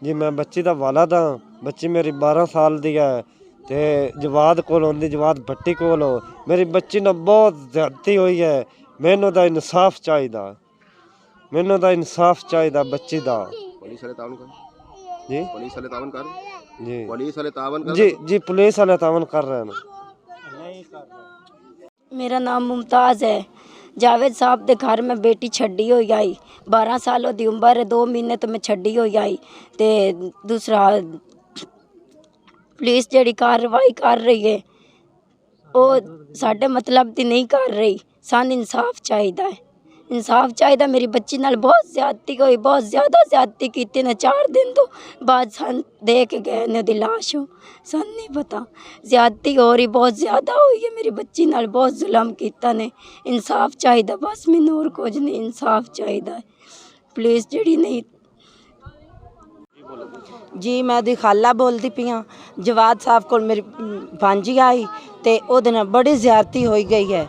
जी मैं बच्ची का वाला था। बच्ची मेरी 12 साल दी है ते जवाद कोल आंदी, जवाद भट्टी कोल हो। मेरी बच्ची ने बहुत ज्यादती हुई है। मैनू दा इंसाफ चाहिदा, मैनू दा इंसाफ चाहिदा बच्ची दा। पुलिस वाले तावन कर जी, पुलिस वाले तावन कर जी, पुलिस वाले तावन कर जी, जी, पुलिस वाले तावन कर रहे हैं। मेरा नाम मुमताज़ है। जावेद साहब के घर में बेटी छड़ी हो आई, 12 सालों की उम्र है, 2 महीने तो मैं छड़ी हो आई। ते दूसरा पुलिस जी कार्रवाई कर रही है वो साढ़े मतलब की नहीं कर रही। सान इंसाफ चाहिए, इंसाफ चाहिए। मेरी बच्ची नाल बहुत ज्यादती हुई, बहुत ज़्यादा ज्यादती की ने। 4 दिन तो बाद सन दे के गए ने दी लाश हो। सन नहीं पता ज्यादती हो रही, बहुत ज़्यादा हुई है। मेरी बच्ची नाल बहुत जुल्म किया ने। इंसाफ चाहिए बस, मैनूं होर कुछ नहीं, इंसाफ चाहिए। पुलिस जी नहीं। जी मैं दी खाला बोलती पई हाँ। जवाद साहब को मेरी भांजी आई तो ਉਹਦੇ ਨਾਲ बड़ी ज्यादती हो गई है।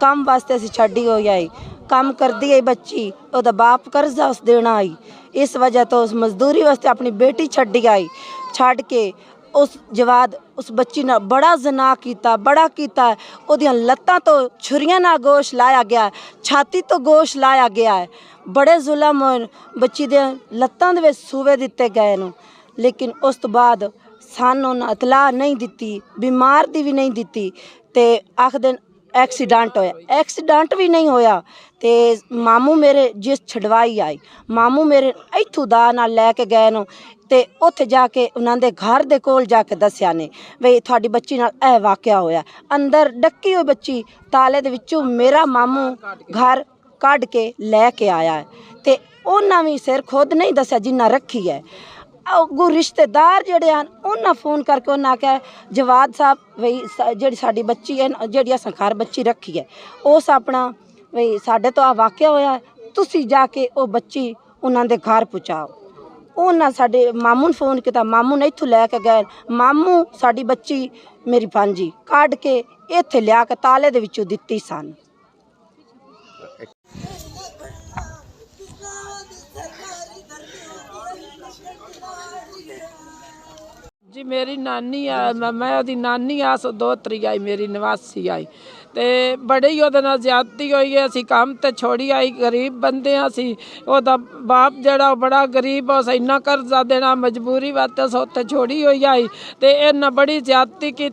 काम वास्ते असी छड़ी हो आई, काम करती आई बच्ची, ਉਹਦਾ बाप कर्जा उस देना आई। इस वजह तो उस मजदूरी वास्ते अपनी बेटी छड़ी आई। छड़ के उस जवाद उस बच्ची ने बड़ा जना किया, बड़ा किया। ਉਹਦੀਆਂ ਲੱਤਾਂ तो छुरियां ना गोश लाया गया, छाती तो गोश लाया गया है। बड़े जुल्म होए, बच्ची दे ਲੱਤਾਂ ਦੇ ਵਿੱਚ सूवे दिते गए न। लेकिन उस तो बाद सानू इतला नहीं दी, बीमार दी भी नहीं दी। तो आखदे एक्सीडेंट होया, एक्सीडेंट भी नहीं होया। तो मामू मेरे जिस छड़वाई आई, मामू मेरे इत्थों दा नाल लैके गए न। तो उत्थे जाके उन्होंने घर दे कोल जाके दस्या ने बई थोड़ी बच्ची नाल ए वाकया होया। अंदर डक्की हुई बच्ची ताले दे विचों मेरा मामू घर कढ़ के लैके आया है। तो उन्हें भी सिर खुद नहीं दस्या जिन्ना रखी है। अगू रिश्तेदार जड़े हैं उन्हें फोन करके उन्हें आख्या जवाद साहब बई जी साड़ी बच्ची है जी अस घर बच्ची रखी है उस अपना बई साढ़े तो आ वाकया होया, तुसी जाके वो बच्ची उन्होंने घर पहुँचाओ। उन्हें साढ़े मामू ने फोन किया, मामू ने इत्थों लैके गए। मामू साड़ी बच्ची मेरी भांजी कढ़ के इत्थे लिया के ताले दे विचों दित्ती सन। जी मेरी नानी आ, मैं ओदी नानी आ सो दोहतरी आई, मेरी नवासी आई। तो बड़े ही ਉਹਦੇ ਨਾਲ ਜ਼ਿਆਦਤੀ ਹੋਈ ਹੈ। ਅਸੀਂ ਕੰਮ ਤੇ ਛੋੜੀ ਆਈ, गरीब बंदे असी। ਉਹਦਾ बाप जड़ा बड़ा गरीब उस इन्ना कर्जा देना मजबूरी वास्ते अस उत्थे छोड़ी हुई आई। तो इन्हें बड़ी ज्यादती की,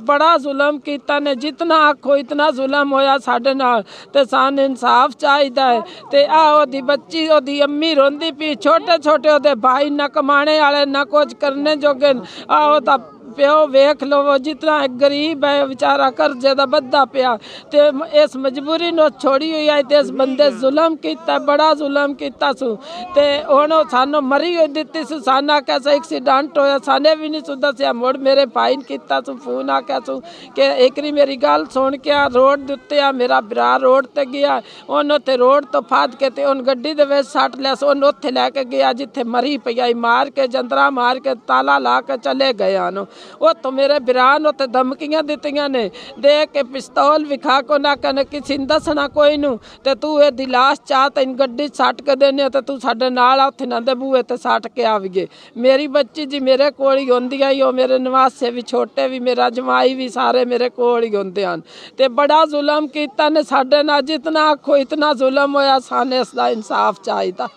बड़ा जुल्म किया ने। जितना आखो इतना जुल्म होया साडे नाल। ते सान इंसाफ चाहिए है। तो आ ओदी बच्ची ओदी अम्मी रोंदी पी, छोटे छोटे ओदे भाई ना कमाने वाले ना कुछ करने जोगे। आ ओदा प्यो वेख लो, वो जितना गरीब है बेचारा कर्जे दा बद्धा पिया। ते इस मजबूरी नो छोड़ी हुई आई। ते इस बंदे जुल्म किया, बड़ा जुल्म किया सू। ते हुण सानू मरी हुई दित्ती सू। सानू आख्या सा एक्सीडेंट होया, साने भी नहीं सू दस्या। मुड़ मेरे भाई ने किया सू फोन, आख्या सू कि एकरी मेरी गल सुन के आ रोड दे उत्ते आ। मेरा भरा रोड ते गया, उन्होंने उत्थे रोड तो फाद के ते उन गड्डी दे विच सट लिया। सो उन्होंने उत्थे लैके गया जिथे मरी पई आई, मार के जंतरा मार के ताला ला के चले गए आनो। वो तो मेरे बिरान उत्ते धमकियां दित्तियां ने, दे के पिस्तौल विखा को ना कने किसी ने दसना कोई नू। ते तू ए दी लाश चाह तैन गड्डी सट के देने ते तू साडे नाल उत्थे ना दे बूहे ते सट के आवीए। मेरी बच्ची जी मेरे कोल ही होंदी आई, ओ मेरे नवासे भी छोटे भी मेरा जमाई भी सारे मेरे कोल ही होंदे हन। ते बड़ा जुल्म कीता ने साडे नाल, जितना आखो इतना जुल्म होया। साने इसदा इंसाफ चाहिदा।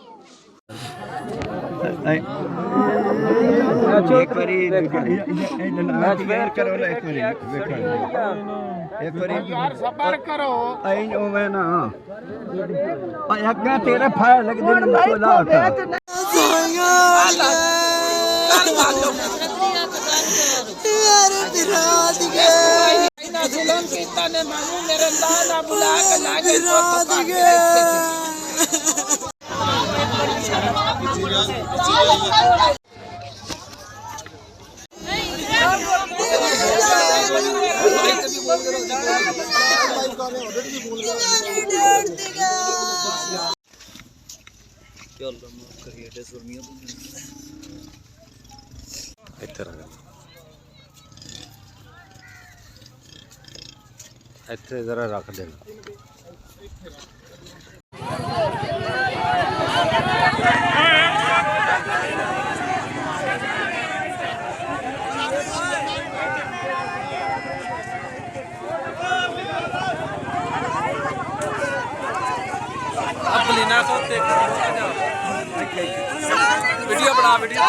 एक बारी वेर करो ना, एक बारी यार सबर करो आई ओवे ना अग्गा तेरा फायर लग दिन को ला यार बिराद गए इना जुल्म कीता ने। मानू मेरे लाना बुला के लागे ਇੱਥੇ ਜ਼ਰਾ ਰੱਖ ਦੇਣਾ। वीडियो बना वीडियो